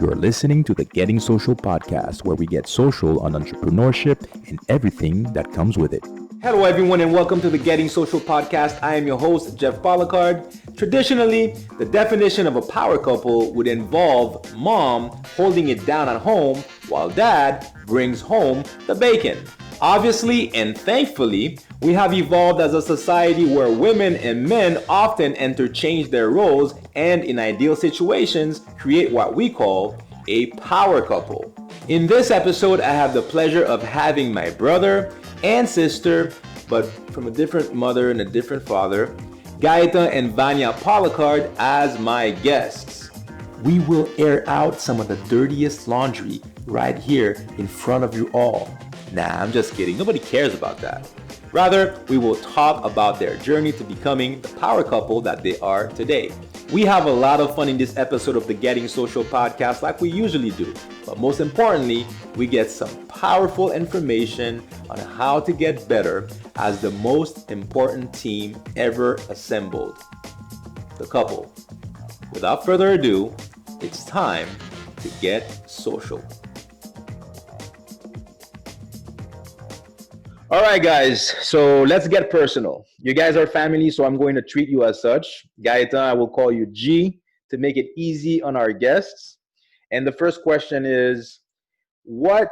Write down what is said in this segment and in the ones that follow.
You're listening to the Getting Social podcast, where we get social on entrepreneurship and everything that comes with it. Hello, everyone, and welcome to the Getting Social podcast. I am your host, Gaetan Policard. Traditionally, the definition of a power couple would involve mom holding it down at home while dad brings home the bacon. Obviously and thankfully, we have evolved as a society where women and men often interchange their roles and, in ideal situations, create what we call a power couple. In this episode, I have the pleasure of having my brother and sister, but from a different mother and a different father, Gaetan Vania Policard, as my guests. We will air out some of the dirtiest laundry right here in front of you all. Nah, I'm just kidding. Nobody cares about that. Rather, we will talk about their journey to becoming the power couple that they are today. We have a lot of fun in this episode of the Getting Social podcast like we usually do. But most importantly, we get some powerful information on how to get better as the most important team ever assembled, the couple. Without further ado, it's time to get social. All right, guys, so let's get personal. You guys are family, so I'm going to treat you as such. Gaetan, I will call you G to make it easy on our guests. And the first question is, what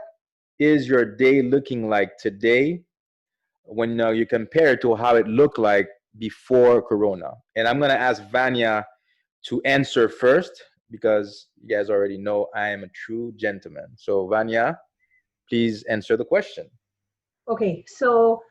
is your day looking like today when you compare it to how it looked like before Corona? And I'm going to ask Vania to answer first because you guys already know I am a true gentleman. So Vania, please answer the question. Okay, so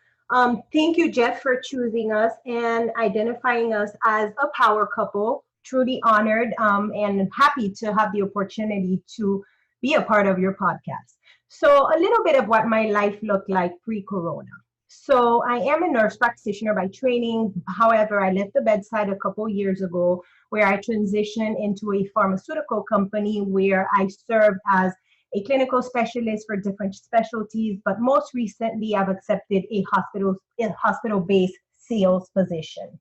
thank you, Jeff, for choosing us and identifying us as a power couple. Truly honored and happy to have the opportunity to be a part of your podcast. So, a little bit of what my life looked like pre-corona. So, I am a nurse practitioner by training. However, I left the bedside a couple years ago where I transitioned into a pharmaceutical company where I served as a clinical specialist for different specialties, but most recently I've accepted a hospital-based sales position.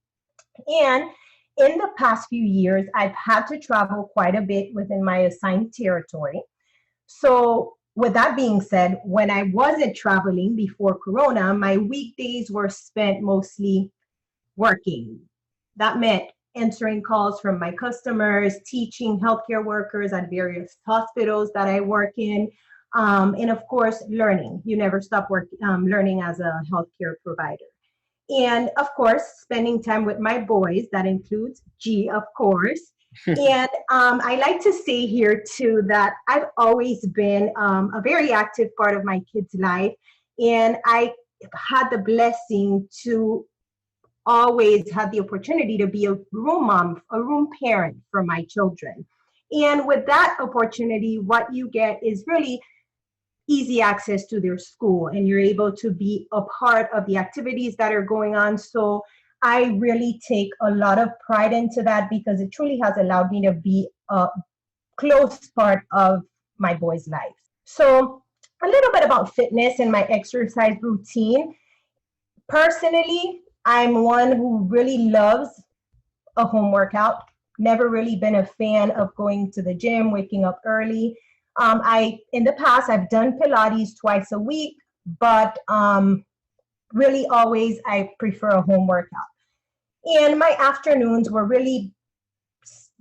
And in the past few years, I've had to travel quite a bit within my assigned territory. So with that being said, when I wasn't traveling before Corona, my weekdays were spent mostly working. That meant answering calls from my customers, teaching healthcare workers at various hospitals that I work in, and of course, learning. You never stop learning as a healthcare provider. And of course, spending time with my boys, that includes G, of course. And I like to say here too that I've always been a very active part of my kids' life. And I had the blessing to always had the opportunity to be a room mom, a room parent for my children. And with that opportunity, what you get is really easy access to their school, and you're able to be a part of the activities that are going on. So I really take a lot of pride into that because it truly has allowed me to be a close part of my boys' lives. So a little bit about fitness and my exercise routine. Personally, I'm one who really loves a home workout. Never really been a fan of going to the gym, waking up early. In the past, I've done Pilates twice a week, but really always I prefer a home workout. And my afternoons were really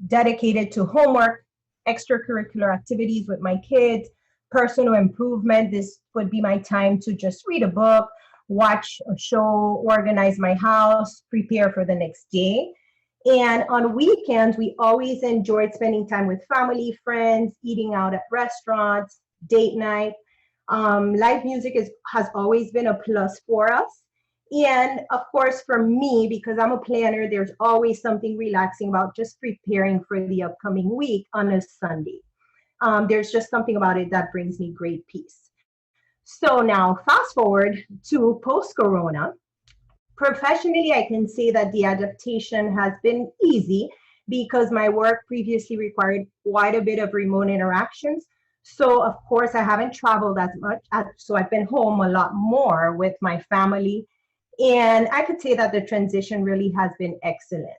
dedicated to homework, extracurricular activities with my kids, personal improvement. This would be my time to just read a book, watch a show, organize my house, prepare for the next day. And on weekends, we always enjoyed spending time with family, friends, eating out at restaurants, date night. Live music has always been a plus for us. And of course, for me, because I'm a planner, there's always something relaxing about just preparing for the upcoming week on a Sunday. There's just something about it that brings me great peace. So now fast forward to post-corona. Professionally, I can say that the adaptation has been easy because my work previously required quite a bit of remote interactions. So of course, I haven't traveled as much. So I've been home a lot more with my family. And I could say that the transition really has been excellent.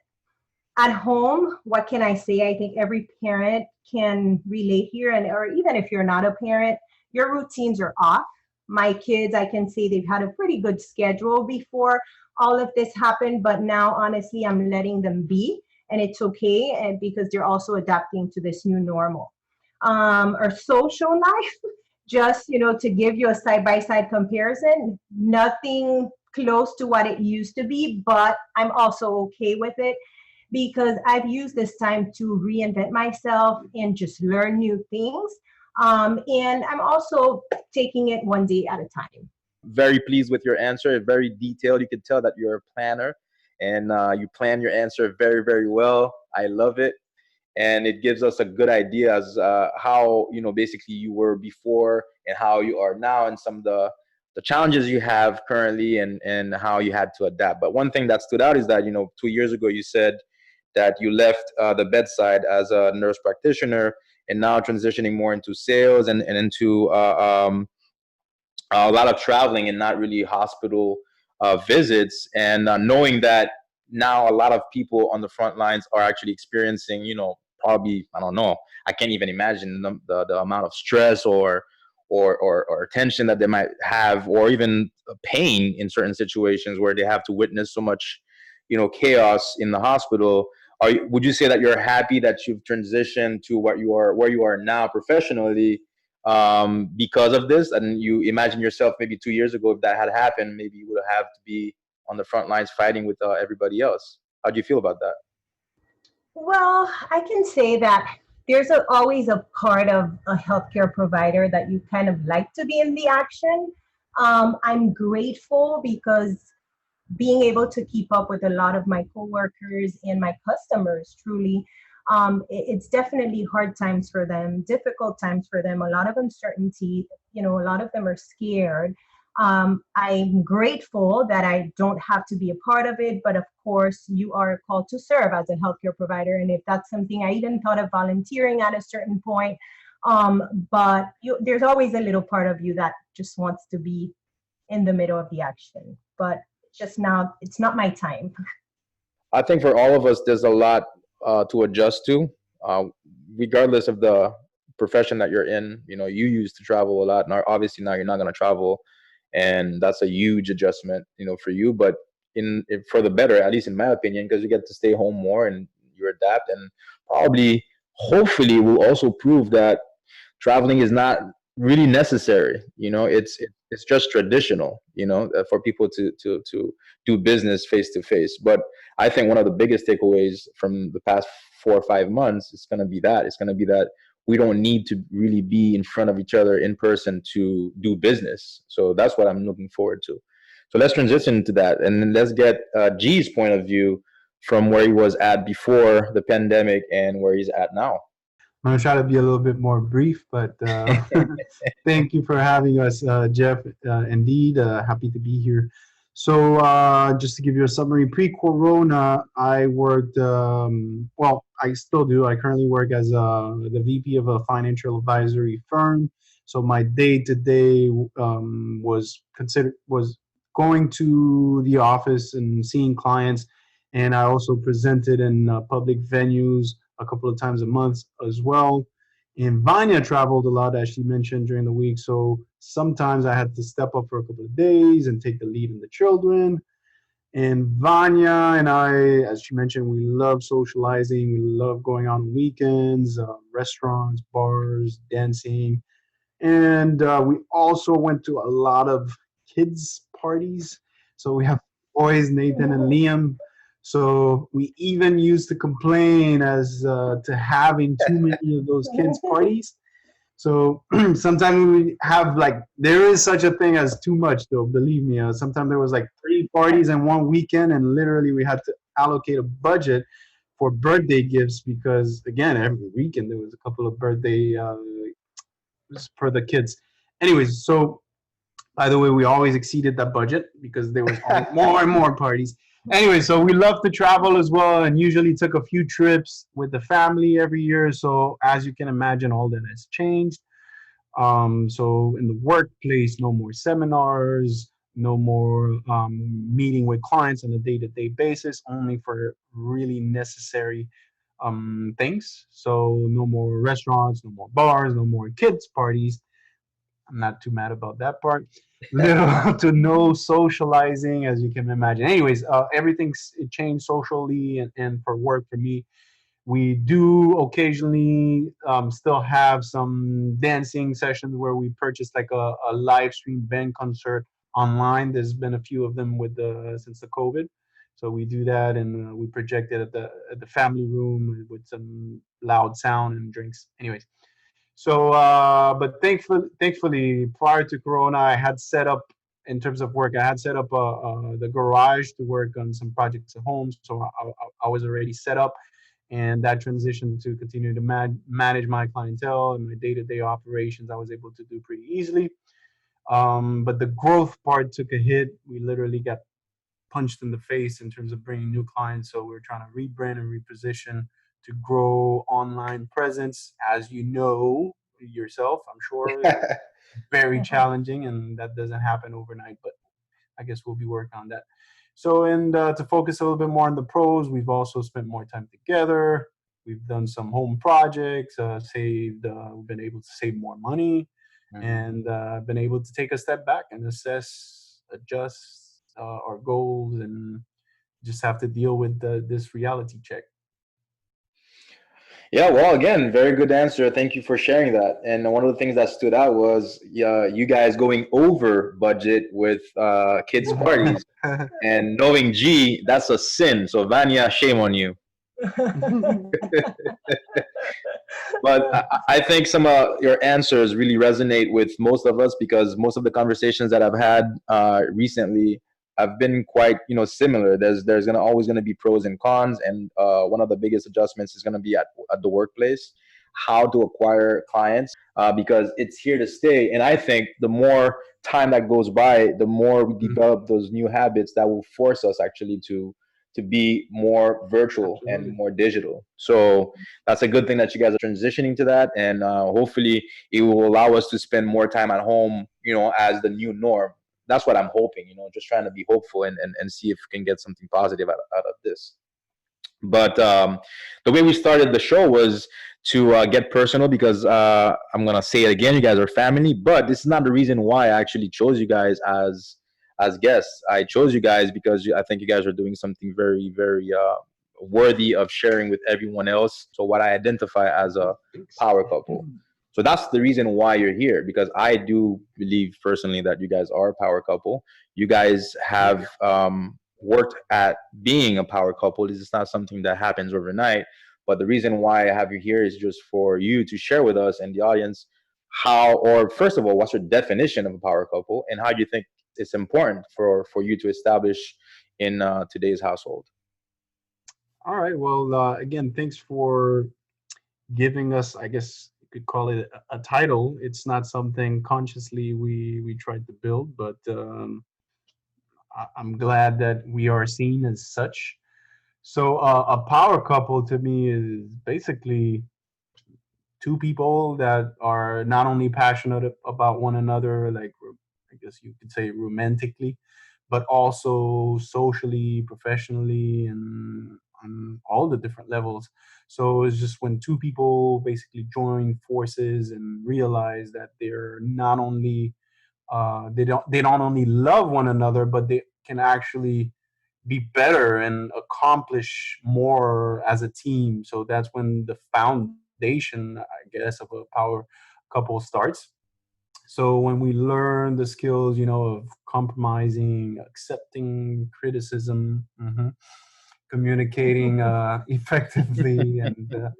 At home, what can I say? I think every parent can relate here, and or even if you're not a parent, your routines are off. My kids, I can say they've had a pretty good schedule before all of this happened, but now honestly, I'm letting them be, and it's okay, and because they're also adapting to this new normal. Our social life, just to give you a side by side comparison, nothing close to what it used to be, but I'm also okay with it because I've used this time to reinvent myself and just learn new things. And I'm also taking it one day at a time. Very pleased with your answer. Very detailed. You can tell that you're a planner, and you plan your answer very, very well. I love it, and it gives us a good idea as how basically you were before and how you are now, and some of the challenges you have currently, and how you had to adapt. But one thing that stood out is that 2 years ago you said that you left the bedside as a nurse practitioner and now transitioning more into sales and into a lot of traveling and not really hospital visits, and knowing that now a lot of people on the front lines are actually experiencing, probably, I don't know, I can't even imagine the amount of stress or tension that they might have, or even pain in certain situations where they have to witness so much, chaos in the hospital. Would you say that you're happy that you've transitioned to where you are now professionally, because of this? And you imagine yourself maybe 2 years ago, if that had happened, maybe you would have to be on the front lines fighting with everybody else. How do you feel about that? Well, I can say that there's always a part of a healthcare provider that you kind of like to be in the action. I'm grateful because being able to keep up with a lot of my coworkers and my customers truly, it's definitely hard times for them, difficult times for them, a lot of uncertainty. A lot of them are scared. I'm grateful that I don't have to be a part of it, but of course you are called to serve as a healthcare provider, and if that's something, I even thought of volunteering at a certain point. But there's always a little part of you that just wants to be in the middle of the action, but just now it's not my time. I think for all of us, there's a lot to adjust to, uh, regardless of the profession that you're in. You used to travel a lot, and obviously now you're not going to travel, and that's a huge adjustment, for you. But for the better, at least in my opinion, because you get to stay home more and you adapt, and probably, hopefully, will also prove that traveling is not really necessary. It's just traditional. For people to do business face to face. But I think one of the biggest takeaways from the past 4 or 5 months is going to be that we don't need to really be in front of each other in person to do business. So that's what I'm looking forward to. So let's transition to that, and then let's get G's point of view from where he was at before the pandemic and where he's at now. I'm going to try to be a little bit more brief, but thank you for having us, Jeff. Indeed, happy to be here. So, just to give you a summary, pre-corona, I worked, well, I still do. I currently work as the VP of a financial advisory firm. So my day-to-day was going to the office and seeing clients, and I also presented in public venues a couple of times a month as well. And Vanya traveled a lot, as she mentioned, during the week. So sometimes I had to step up for a couple of days and take the lead in the children. And Vanya and I, as she mentioned, we love socializing. We love going on weekends, restaurants, bars, dancing. And we also went to a lot of kids' parties. So we have boys, Nathan and Liam. So we even used to complain as to having too many of those kids' parties. So sometimes we have there is such a thing as too much, though. Believe me. Sometimes there was 3 parties in one weekend, and literally we had to allocate a budget for birthday gifts because, again, every weekend there was a couple of birthday for the kids. Anyways, so by the way, we always exceeded that budget because there was more and more parties. Anyway, so we love to travel as well, and usually took a few trips with the family every year. So as you can imagine, all that has changed. So in the workplace, no more seminars, no more meeting with clients on a day-to-day basis, only for really necessary things. So no more restaurants, no more bars, no more kids parties. I'm not too mad about that part. Little to no socializing, as you can imagine. Anyways, everything's it changed socially and for work for me. We do occasionally still have some dancing sessions where we purchase like a live stream band concert online. There's been a few of them with the since the COVID, so we do that and we project it at the family room with some loud sound and drinks. Anyways, so but thankfully, prior to Corona, I had set up in terms of work. I had set up the garage to work on some projects at home, so I was already set up and that transition to continue to manage my clientele and my day-to-day operations I was able to do pretty easily, but the growth part took a hit. We literally got punched in the face in terms of bringing new clients, so we're trying to rebrand and reposition to grow online presence, as you know yourself, I'm sure. Very challenging, and that doesn't happen overnight, but I guess we'll be working on that. So, and to focus a little bit more on the pros, we've also spent more time together. We've done some home projects, saved, we've been able to save more money, and been able to take a step back and assess, adjust our goals, and just have to deal with this reality check. Yeah, well, again, very good answer. Thank you for sharing that. And one of the things that stood out was you guys going over budget with kids' parties. And knowing G, that's a sin. So, Vania, shame on you. But I think some of your answers really resonate with most of us because most of the conversations that I've had recently have been quite, similar. There's gonna always gonna be pros and cons, and one of the biggest adjustments is gonna be at the workplace, how to acquire clients because it's here to stay. And I think the more time that goes by, the more we develop those new habits that will force us actually to be more virtual and Absolutely. more digital. So that's a good thing that you guys are transitioning to that, and hopefully it will allow us to spend more time at home, as the new norm. That's what I'm hoping, just trying to be hopeful and see if we can get something positive out of this. But the way we started the show was to get personal because I'm gonna say it again, you guys are family. But this is not the reason why I actually chose you guys as guests. I chose you guys because I think you guys are doing something very, very worthy of sharing with everyone else. So what I identify as a Thanks. power couple. So that's the reason why you're here, because I do believe personally that you guys are a power couple. You guys Thank you. have worked at being a power couple. This is not something that happens overnight. But the reason why I have you here is just for you to share with us and the audience how, or first of all, what's your definition of a power couple, and how do you think it's important for you to establish in today's household? All right. Well, again, thanks for giving us, I guess you could call it a title. It's not something consciously we tried to build, but I'm glad that we are seen as such. So a power couple to me is basically two people that are not only passionate about one another, like I guess you could say romantically, but also socially, professionally, and on all the different levels. So it's just when two people basically join forces and realize that they're not only they don't only love one another, but they can actually be better and accomplish more as a team. So that's when the foundation, I guess, of a power couple starts. So when we learn the skills, of compromising, accepting criticism, communicating effectively, and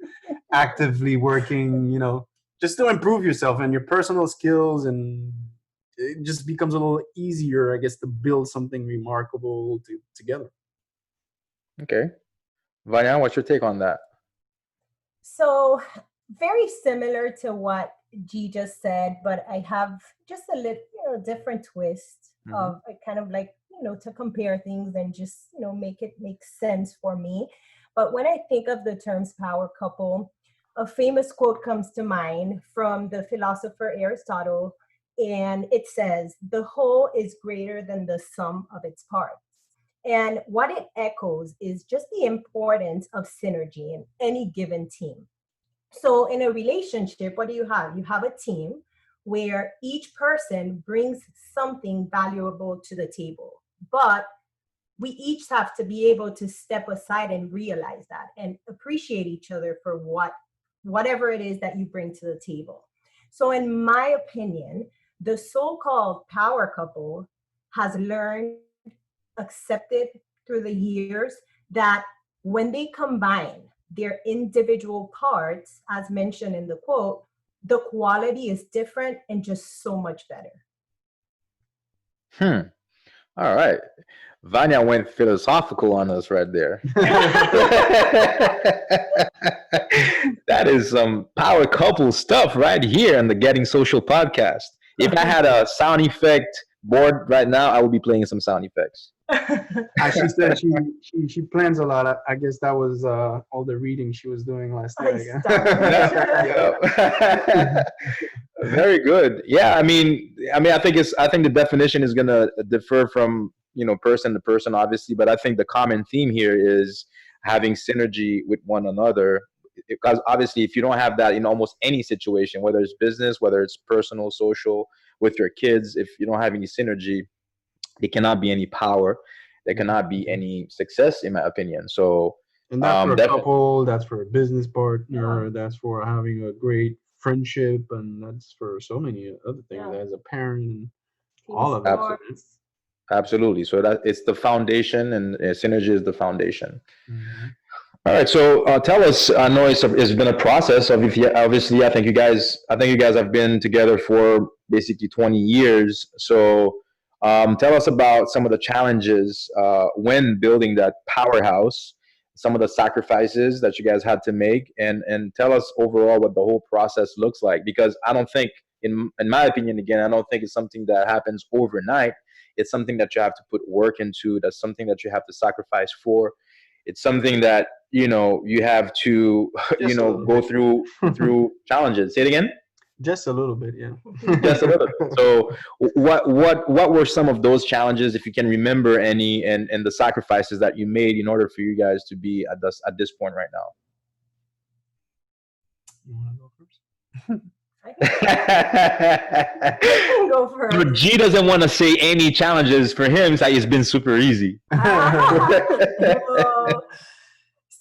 actively working, just to improve yourself and your personal skills, and it just becomes a little easier, I guess, to build something remarkable together. Okay, Vanya, what's your take on that? So, very similar to what G just said, but I have just a little, different twist Hmm. of kind of like, to compare things and just, make it make sense for me. But when I think of the terms power couple, a famous quote comes to mind from the philosopher Aristotle. And it says, the whole is greater than the sum of its parts. And what it echoes is just the importance of synergy in any given team. So in a relationship, what do you have? You have a team where each person brings something valuable to the table. But we each have to be able to step aside and realize that and appreciate each other for whatever it is that you bring to the table. So in my opinion, the so-called power couple has learned, accepted through the years that when they combine their individual parts, as mentioned in the quote, the quality is different and just so much better. All right. Vanya went philosophical on us right there. That is some power couple stuff right here on the Getting Social podcast. If I had a sound effect board right now, I would be playing some sound effects. As she said, she plans a lot. I guess that was all the reading she was doing last night. Very good. Yeah, I mean, I think the definition is gonna differ from person to person, obviously, but I think the common theme here is having synergy with one another. Because obviously, if you don't have that in almost any situation, whether it's business, whether it's personal, social, with your kids, if you don't have any synergy, there cannot be any power. There cannot be any success, in my opinion. So, and that's for a couple, that's for a business partner, that's for having a great friendship, and that's for so many other things as a parent, all of that. Absolutely. So that it's the foundation, and synergy is the foundation. All right. So tell us. I know it's been a process. Obviously, I think you guys have been together for basically 20 years. So tell us about some of the challenges when building that powerhouse, some of the sacrifices that you guys had to make, and tell us overall what the whole process looks like. Because I don't think, in my opinion, again, I don't think it's something that happens overnight. It's something that you have to put work into. That's something that you have to sacrifice for. It's something that you have to go through challenges. Say it again. Just a little bit, yeah. Just a little bit. So, what were some of those challenges, if you can remember any, and the sacrifices that you made in order for you guys to be at this point right now? You want to go first? I can go first. But G doesn't want to say any challenges for him. So it's been super easy.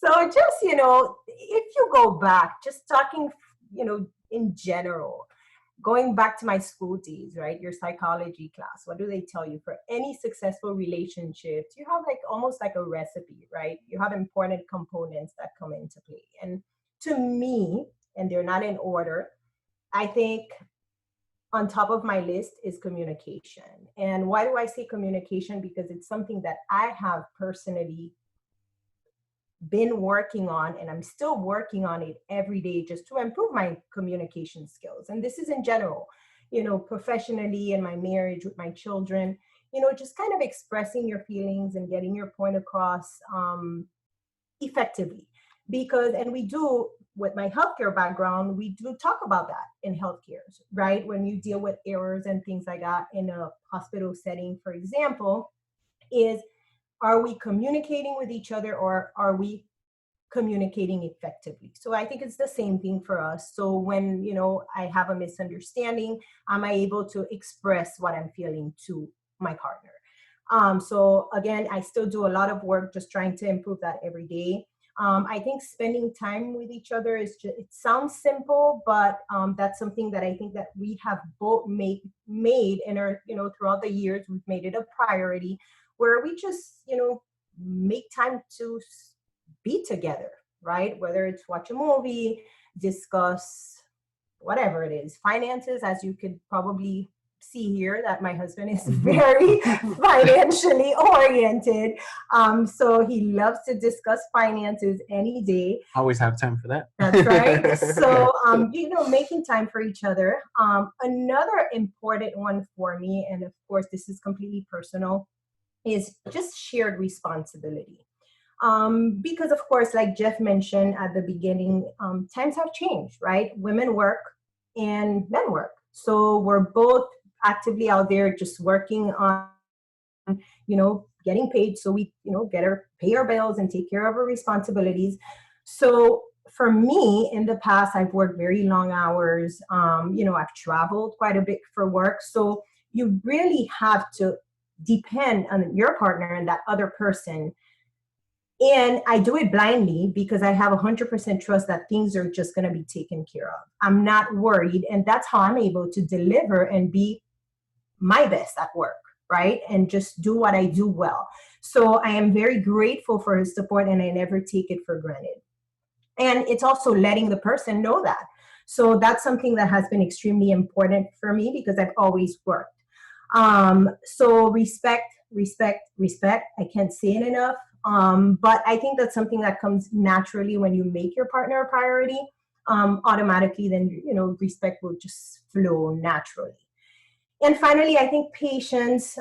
So just, if you go back, just talking, in general, going back to my school days, right? Your psychology class, what do they tell you? For any successful relationships, you have almost like a recipe, right? You have important components that come into play. And to me, and they're not in order, I think on top of my list is communication. And why do I say communication? Because it's something that I have personally been working on, and I'm still working on it every day just to improve my communication skills. And this is in general, professionally, in my marriage with my children, just kind of expressing your feelings and getting your point across effectively. And we do, with my healthcare background, we do talk about that in healthcare, right? When you deal with errors and things like that in a hospital setting, for example, are we communicating with each other, or are we communicating effectively? So I think it's the same thing for us. So when, I have a misunderstanding, am I able to express what I'm feeling to my partner? So again, I still do a lot of work just trying to improve that every day. I think spending time with each other it sounds simple, but that's something that I think that we have both made in our, throughout the years, we've made it a priority, where we just, make time to be together, right? Whether it's watch a movie, discuss whatever it is, finances, as you could probably see here that my husband is very financially oriented. So he loves to discuss finances any day. Always have time for that. That's right. So, making time for each other. Another important one for me, and of course, this is completely personal, is just shared responsibility. Because of course, like Jeff mentioned at the beginning, times have changed, right? Women work and men work. So we're both actively out there just working on, getting paid so we, pay our bills and take care of our responsibilities. So for me, in the past, I've worked very long hours. I've traveled quite a bit for work. So you really have to depend on your partner and that other person. And I do it blindly because I have 100% trust that things are just going to be taken care of. I'm not worried. And that's how I'm able to deliver and be my best at work, right? And just do what I do well. So I am very grateful for his support, and I never take it for granted. And it's also letting the person know that. So that's something that has been extremely important for me because I've always worked. So respect. I can't say it enough. But I think that's something that comes naturally when you make your partner a priority. Automatically, then, respect will just flow naturally. And finally, I think patience,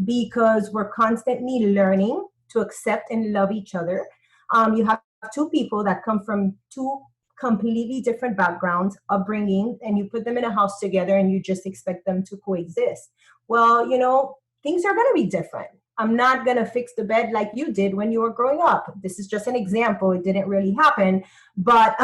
because we're constantly learning to accept and love each other. You have two people that come from two completely different backgrounds, upbringing, and you put them in a house together and you just expect them to coexist. Well, things are going to be different. I'm not going to fix the bed like you did when you were growing up. This is just an example. It didn't really happen. But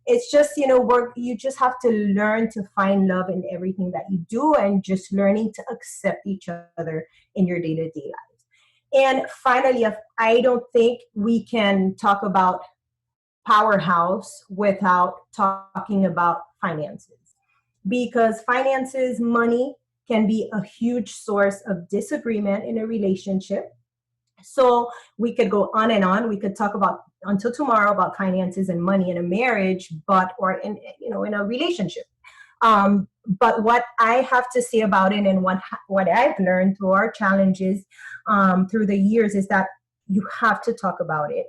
it's just, you just have to learn to find love in everything that you do and just learning to accept each other in your day-to-day lives. And finally, I don't think we can talk about powerhouse without talking about finances, because finances, money, can be a huge source of disagreement in a relationship. So we could go on and on. We could talk about until tomorrow about finances and money in a marriage, or in a relationship. But what I have to say about it, and what I've learned through our challenges through the years, is that you have to talk about it.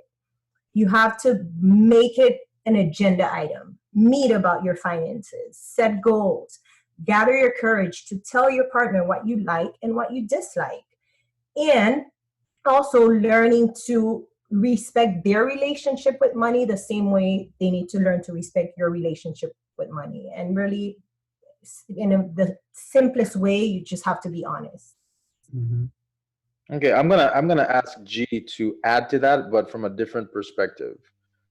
You have to make it an agenda item. Meet about your finances. Set goals. Gather your courage to tell your partner what you like and what you dislike. And also learning to respect their relationship with money the same way they need to learn to respect your relationship with money. And really, the simplest way, you just have to be honest. Mm-hmm. Okay, I'm gonna ask G to add to that, but from a different perspective.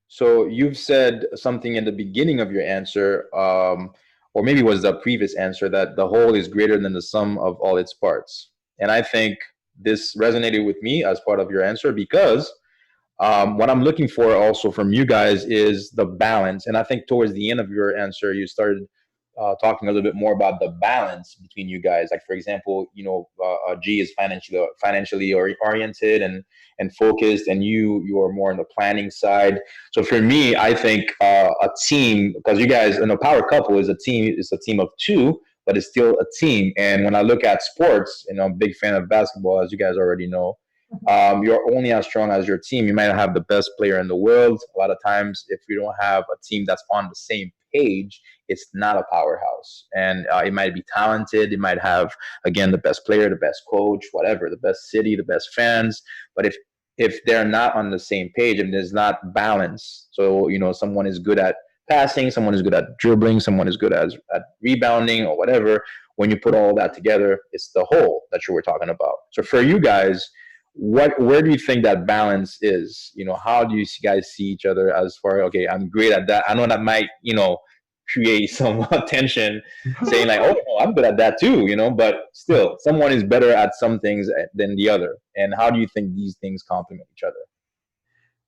So you've said something in the beginning of your answer, or maybe it was the previous answer, that the whole is greater than the sum of all its parts. And I think this resonated with me as part of your answer because what I'm looking for also from you guys is the balance. And I think towards the end of your answer, you started talking a little bit more about the balance between you guys. Like, for example, G is financially oriented and focused, and you are more on the planning side. So for me, I think a team, because you guys, power couple is a team of two, but it's still a team. And when I look at sports, I'm a big fan of basketball, as you guys already know. You're only as strong as your team. You might have the best player in the world. A lot of times, if you don't have a team that's on the same page, it's not a powerhouse. And it might be talented. It might have, again, the best player, the best coach, whatever, the best city, the best fans. But if they're not on the same page and there's not balance, so someone is good at passing, someone is good at dribbling, someone is good at rebounding or whatever. When you put all that together, it's the whole that you were talking about. So for you guys, where do you think that balance is? How do you guys see each other as far, okay, I'm great at that. I know that might, create some tension, saying like, oh, no, I'm good at that too, but still, someone is better at some things than the other. And how do you think these things complement each other?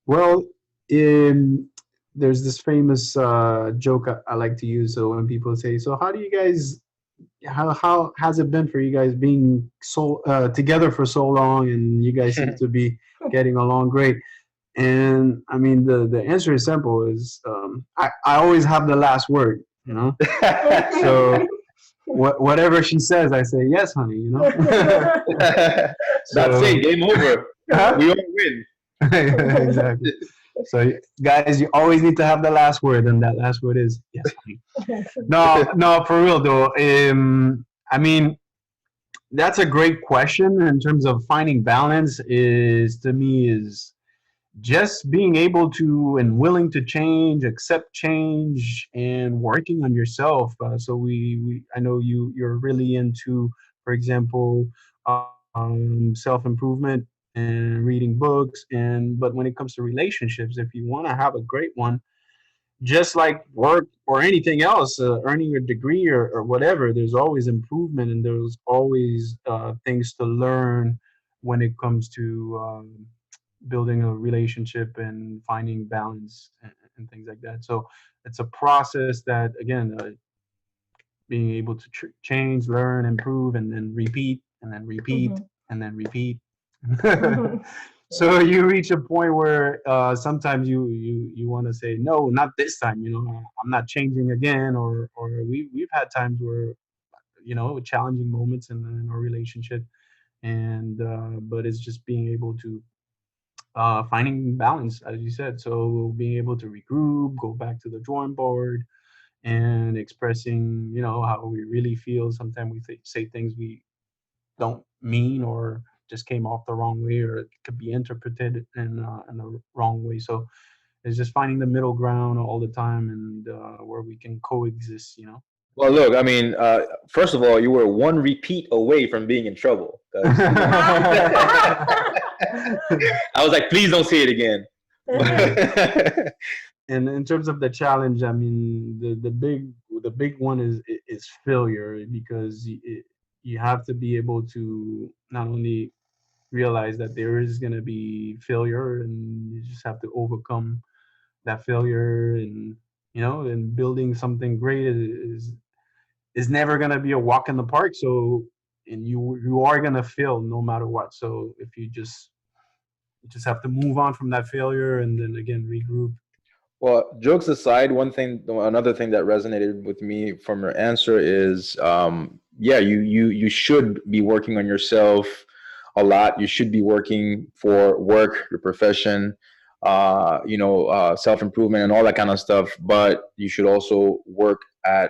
Well, there's this famous joke I like to use. So when people say, so how do you guys, how has it been for you guys being so together for so long, and you guys seem to be getting along great? And I mean, the answer is simple: is I always have the last word, So whatever she says, I say yes, honey. That's it. Game over. We all win. Exactly. So guys, you always need to have the last word, and that last word is yes, honey. No, for real though. I mean, that's a great question in terms of finding balance. To me, is just being able to and willing to change, accept change, and working on yourself. So we I know you're really into, for example, self improvement and reading books. And but when it comes to relationships, if you want to have a great one, just like work or anything else, earning a degree or whatever, there's always improvement and there's always things to learn when it comes to building a relationship and finding balance and things like that. So it's a process that, again, being able to change, learn, improve, and then repeat, and then repeat, Mhm. and then repeat. Mhm. Yeah. So you reach a point where sometimes you want to say no, not this time. I'm not changing again, or we've had times where challenging moments in our relationship, and but it's just being able to finding balance, as you said. So being able to regroup, go back to the drawing board, and expressing, how we really feel. Sometimes we say things we don't mean, or just came off the wrong way, or it could be interpreted in the wrong way. So it's just finding the middle ground all the time, and where we can coexist. Well, look, I mean, first of all, you were one repeat away from being in trouble because I was like, please don't say it again. Yeah. And in terms of the challenge, I mean, the big one is failure, because you have to be able to not only realize that there is going to be failure, and you just have to overcome that failure. And and building something great is never going to be a walk in the park. So, and you are going to fail no matter what. So if you just have to move on from that failure, and then again regroup. Well, jokes aside, another thing that resonated with me from your answer is, yeah, you should be working on yourself a lot. You should be working for work, your profession, self improvement and all that kind of stuff. But you should also work at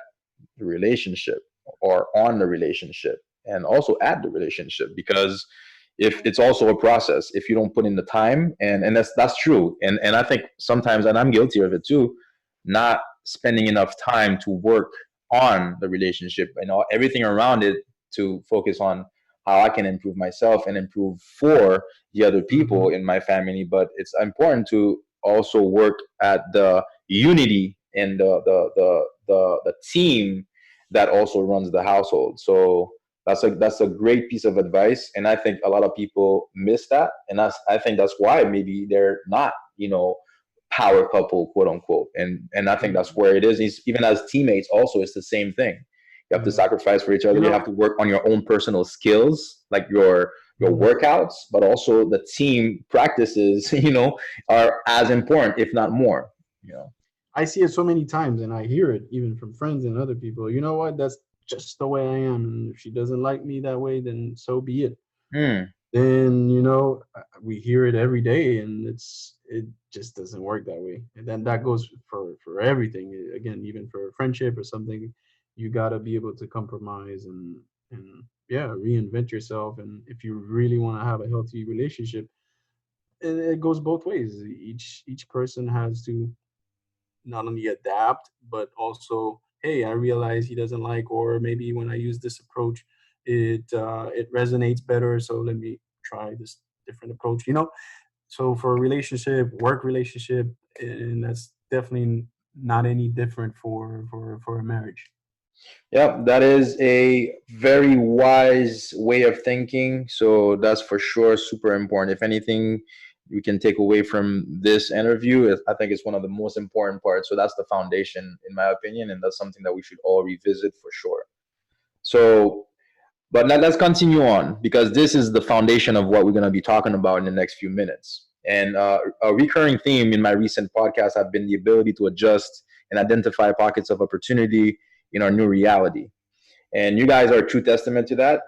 the relationship or on the relationship and also at the relationship, because if it's also a process, if you don't put in the time, and that's true, and I think sometimes, and I'm guilty of it too, not spending enough time to work on the relationship and everything around it, to focus on how I can improve myself and improve for the other people Hmm. in my family. But it's important to also work at the unity and the team that also runs the household. So that's a great piece of advice, and I think a lot of people miss that, and I think that's why maybe they're not, power couple, quote unquote. And I think that's where it is. Even as teammates, also, it's the same thing. You have to Yeah. sacrifice for each You other. You have know, to work on your own personal skills, like your mhm. workouts, but also the team practices, are as important, if not more. You know. I see it so many times, and I hear it even from friends and other people. You know what? That's just the way I am. And if she doesn't like me that way, then so be it. Hmm. Then we hear it every day, and it just doesn't work that way. And then that goes for everything. Again, even for a friendship or something, you gotta be able to compromise, and yeah, reinvent yourself. And if you really want to have a healthy relationship, it goes both ways. Each person has to not only adapt, but also, hey, I realize he doesn't like, or maybe when I use this approach, it resonates better, so let me try this different approach. So for a relationship, work relationship, and that's definitely not any different for a marriage. Yep, that is a very wise way of thinking. So that's for sure super important. If anything we can take away from this interview, I think it's one of the most important parts. So that's the foundation, in my opinion, and that's something that we should all revisit for sure. So, but let's continue on, because this is the foundation of what we're going to be talking about in the next few minutes. And a recurring theme in my recent podcast have been the ability to adjust and identify pockets of opportunity in our new reality. And you guys are a true testament to that,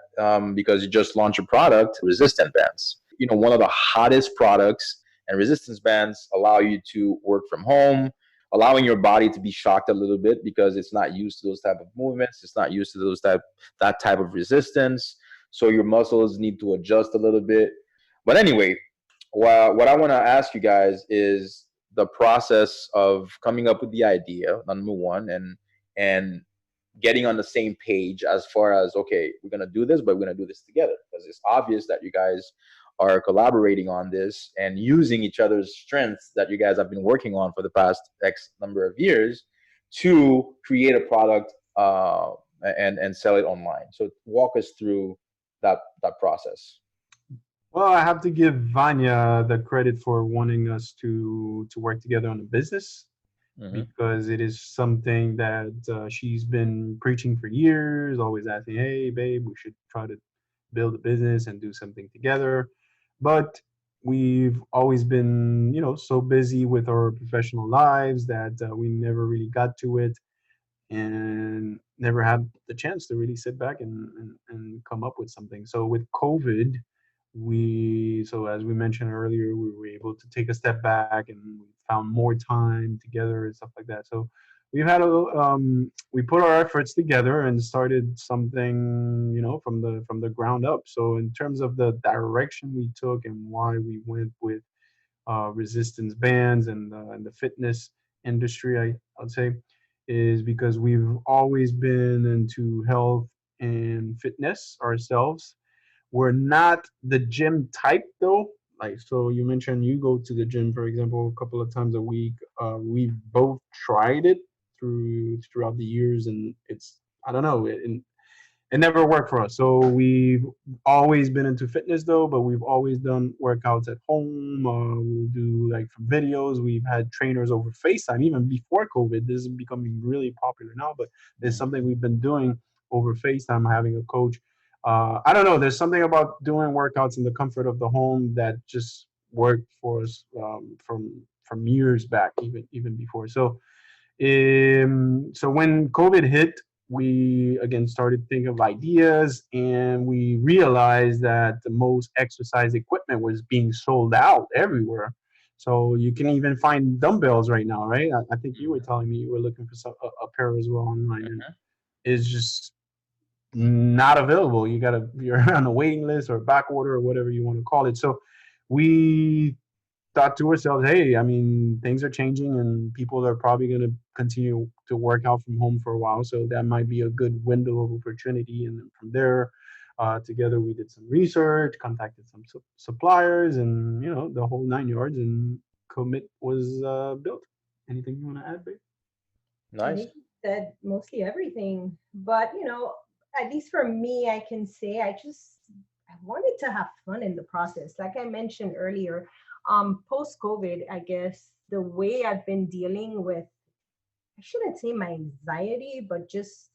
because you just launched a product, resistant bands. One of the hottest products, and resistance bands allow you to work from home, allowing your body to be shocked a little bit because it's not used to those type of movements. It's not used to that type of resistance. So your muscles need to adjust a little bit. But anyway, well, what I want to ask you guys is the process of coming up with the idea, number one, and getting on the same page as far as, okay, we're gonna do this, but we're gonna do this together, because it's obvious that you guys are collaborating on this and using each other's strengths that you guys have been working on for the past X number of years to create a product, and sell it online. So walk us through that process. Well, I have to give Vanya the credit for wanting us to work together on the business, Hmm. because it is something that she's been preaching for years, always asking, "Hey, babe, we should try to build a business and do something together." But we've always been, so busy with our professional lives that we never really got to it, and never had the chance to really sit back and come up with something. So with COVID, so as we mentioned earlier, we were able to take a step back and we found more time together and stuff like that. So we put our efforts together and started something, from the ground up. So in terms of the direction we took and why we went with resistance bands and the fitness industry, I'd say, is because we've always been into health and fitness ourselves. We're not the gym type though. Like, so you mentioned you go to the gym, for example, a couple of times a week. We've both tried it throughout the years, and it's, I don't know, it never worked for us. So we've always been into fitness though, but we've always done workouts at home. We'll do like from videos. We've had trainers over FaceTime even before COVID. This is becoming really popular now, but it's something we've been doing over FaceTime, having a coach. I don't know. There's something about doing workouts in the comfort of the home that just worked for us, from years back, even before. So when COVID hit, we again started thinking of ideas, and we realized that the most exercise equipment was being sold out everywhere. So you can even find dumbbells right now, right? I think you were telling me you were looking for a pair as well online, and it's just not available. You're on a waiting list or back order or whatever you want to call it. So we thought to ourselves, hey, I mean, things are changing and people are probably going to continue to work out from home for a while. So that might be a good window of opportunity. And then from there, together we did some research, contacted some suppliers, and the whole 9 yards. And Commit was built. Anything you want to add, babe? I Nice. think you said mostly everything, but at least for me, I can say I wanted to have fun in the process. Like I mentioned earlier, post COVID, I guess the way I've been dealing with, I shouldn't say my anxiety, but just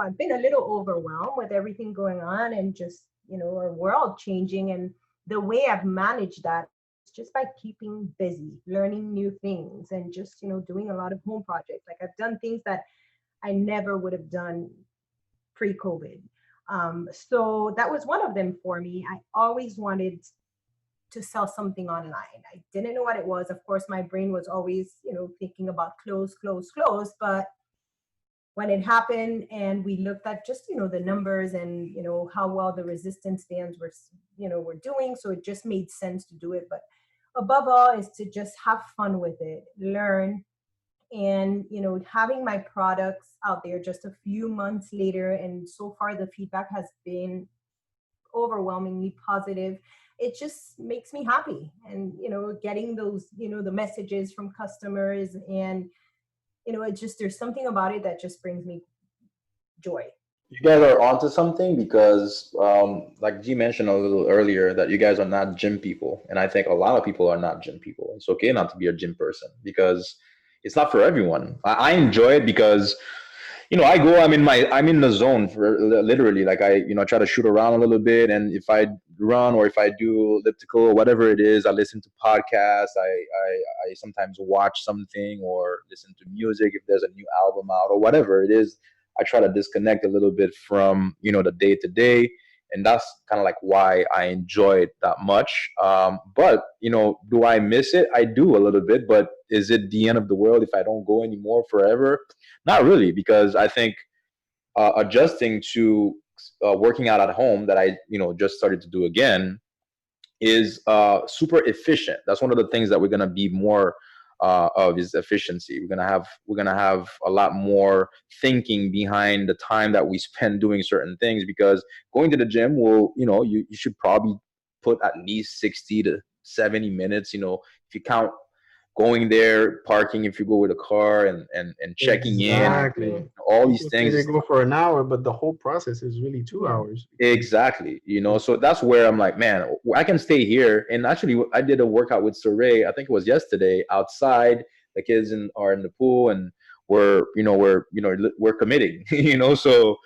I've been a little overwhelmed with everything going on and just our world changing, and the way I've managed that is just by keeping busy, learning new things, and just doing a lot of home projects. Like I've done things that I never would have done pre-COVID. So that was one of them for me. I always wanted to sell something online. I didn't know what it was. Of course, my brain was always, thinking about clothes, clothes, clothes. But when it happened and we looked at just, the numbers and, how well the resistance bands were doing. So it just made sense to do it. But above all is to just have fun with it, learn, and having my products out there just a few months later, and so far the feedback has been overwhelmingly positive. It just makes me happy, and getting those the messages from customers, and it just, there's something about it that just brings me joy. You guys are onto something, because, like G mentioned a little earlier, that you guys are not gym people, and I think a lot of people are not gym people. It's okay not to be a gym person, because it's not for everyone. I enjoy it because I go, I'm in the zone for literally, like I, try to shoot around a little bit. And if I run or if I do elliptical or whatever it is, I listen to podcasts. I sometimes watch something or listen to music if there's a new album out or whatever it is. I try to disconnect a little bit from, the day to day. And that's kind of like why I enjoy it that much. But, do I miss it? I do a little bit, but is it the end of the world if I don't go anymore forever? Not really, because I think adjusting to working out at home, that I just started to do again, is super efficient. That's one of the things that we're gonna be more of is efficiency. We're gonna have a lot more thinking behind the time that we spend doing certain things, because going to the gym will, you should probably put at least 60 to 70 minutes. If you count going there, parking if you go with a car, and checking in, Exactly. Exactly. all these People say they things. go for an hour, but the whole process is really two Yeah. hours. Exactly. So that's where I'm like, man, I can stay here. And actually, I did a workout with Saray, I think it was yesterday, outside. The kids are in the pool, and we're committing, so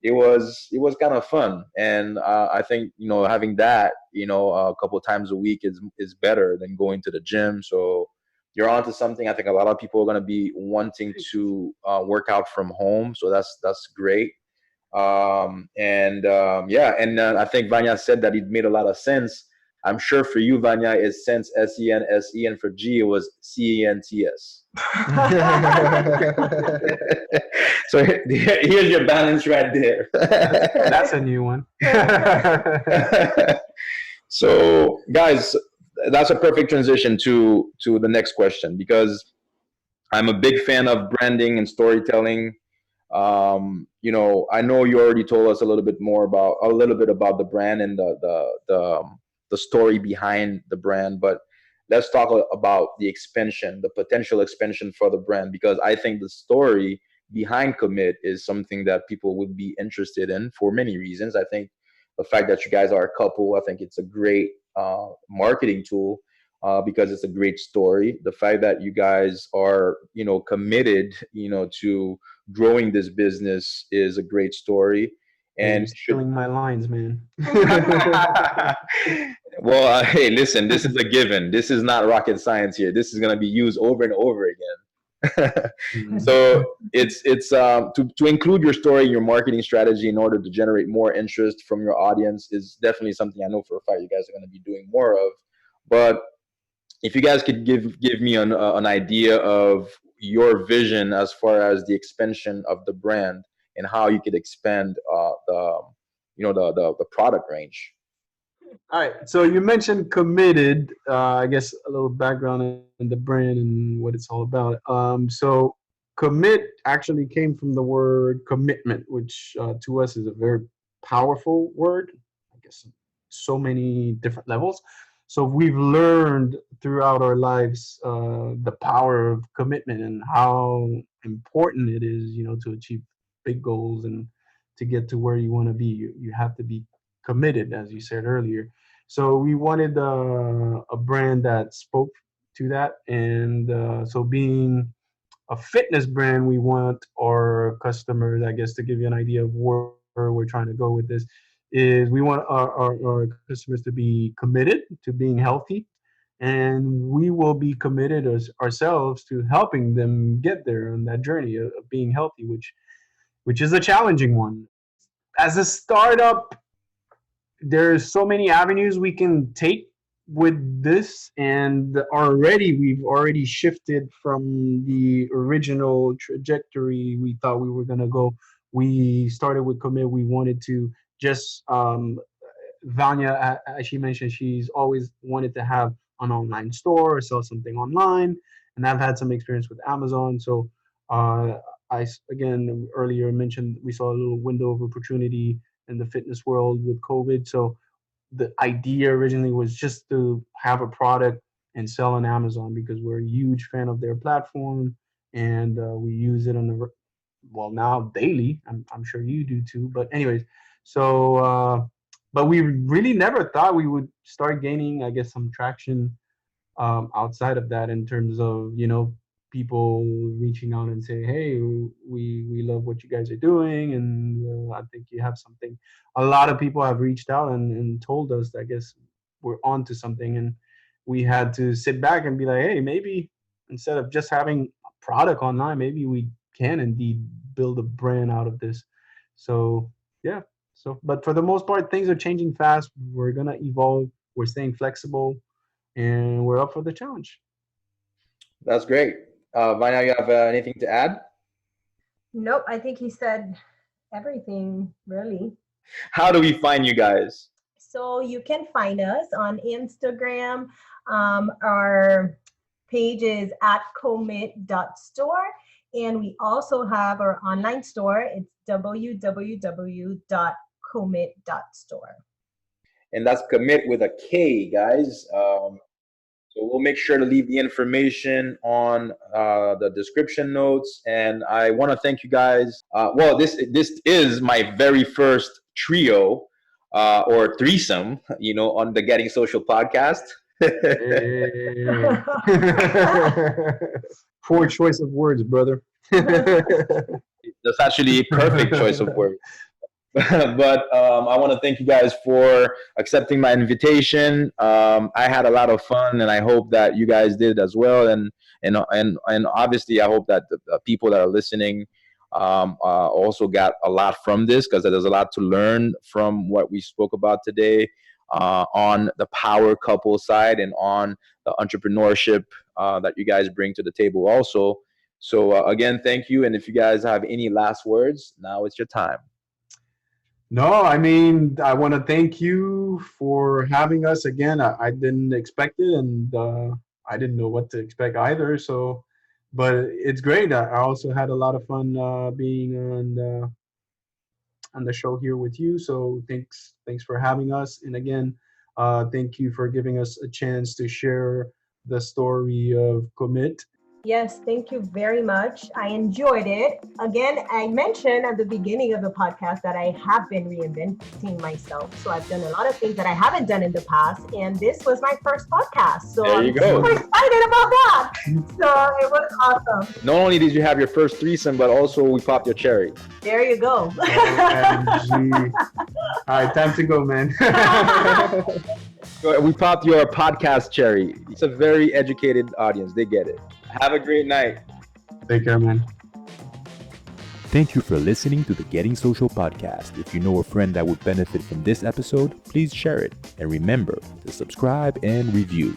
it was kind of fun. And I think, having that, a couple of times a week is better than going to the gym. So you're onto something. I think a lot of people are going to be wanting to work out from home. So that's great. And yeah, and I think Vanya said that it made a lot of sense. I'm sure for you, Vanya, is sense, SENSE, and for G it was CENTS. So here's your balance right there. That's a new one. So, guys, that's a perfect transition to the next question, because I'm a big fan of branding and storytelling. I know you already told us a little bit about the brand and the story behind the brand, but let's talk about the expansion, the potential expansion for the brand, because I think the story behind Commit is something that people would be interested in for many reasons. I think the fact that you guys are a couple, I think it's a great marketing tool, because it's a great story. The fact that you guys are, committed, to growing this business is a great story. Hey, you're And should stealing my lines, man. well, hey, listen, this is a given. This is not rocket science here. This is going to be used over and over again. Mm. So it's to include your story in your marketing strategy in order to generate more interest from your audience is definitely something I know for a fact you guys are going to be doing more of. But if you guys could give me an idea of your vision as far as the expansion of the brand and how you could expand the product range. All right. So you mentioned committed. I guess a little background in the brand and what it's all about. So commit actually came from the word commitment, which to us is a very powerful word. I guess so many different levels. So we've learned throughout our lives the power of commitment and how important it is, to achieve big goals and to get to where you want to be. You have to be committed, as you said earlier. So we wanted a brand that spoke to that, and so being a fitness brand, we want our customers, I guess, to give you an idea of where we're trying to go with this, is we want our customers to be committed to being healthy, and we will be committed as ourselves to helping them get there on that journey of being healthy, which is a challenging one. As a startup, there's so many avenues we can take with this, and we've already shifted from the original trajectory we thought we were going to go. We started with commit. We wanted to just Vanya, as she mentioned, she's always wanted to have an online store or sell something online, and I've had some experience with Amazon. So uh, again earlier mentioned we saw a little window of opportunity in the fitness world with COVID. So the idea originally was just to have a product and sell on Amazon because we're a huge fan of their platform, and we use it on the well now daily. I'm sure you do too. But anyways, so but we really never thought we would start gaining, I guess, some traction outside of that in terms of people reaching out and say, hey, we love what you guys are doing, and I think you have something. A lot of people have reached out and told us, I guess, we're onto something, and we had to sit back and be like, hey, maybe instead of just having a product online, maybe we can indeed build a brand out of this. So yeah. So but for the most part, things are changing fast. We're gonna evolve. We're staying flexible, and we're up for the challenge. That's great. Vanya, you have anything to add? Nope, I think he said everything really. How do we find you guys? So you can find us on Instagram. Our page is at commit.store. And we also have our online store. It's www.commit.store. And that's commit with a K, guys. So we'll make sure to leave the information on the description notes. And I want to thank you guys. Well, this is my very first trio or threesome, on the Getting Social podcast. Poor choice of words, brother. That's actually a perfect choice of words. But I want to thank you guys for accepting my invitation. I had a lot of fun, and I hope that you guys did as well. And obviously, I hope that the people that are listening also got a lot from this, because there's a lot to learn from what we spoke about today on the power couple side and on the entrepreneurship that you guys bring to the table also. So again, thank you. And if you guys have any last words, now it's your time. No, I mean, I want to thank you for having us again. I didn't expect it, and I didn't know what to expect either. So, but it's great. I also had a lot of fun being on the show here with you. So thanks for having us. And again, thank you for giving us a chance to share the story of Commit. Yes, thank you very much. I enjoyed it. Again, I mentioned at the beginning of the podcast that I have been reinventing myself. So I've done a lot of things that I haven't done in the past. And this was my first podcast. So I'm super excited about that. So it was awesome. Not only did you have your first threesome, but also we popped your cherry. There you go. OMG. All right, time to go, man. We popped your podcast cherry. It's a very educated audience. They get it. Have a great night. Take care, man. Thank you for listening to the Getting Social podcast. If you know a friend that would benefit from this episode, please share it. And remember to subscribe and review.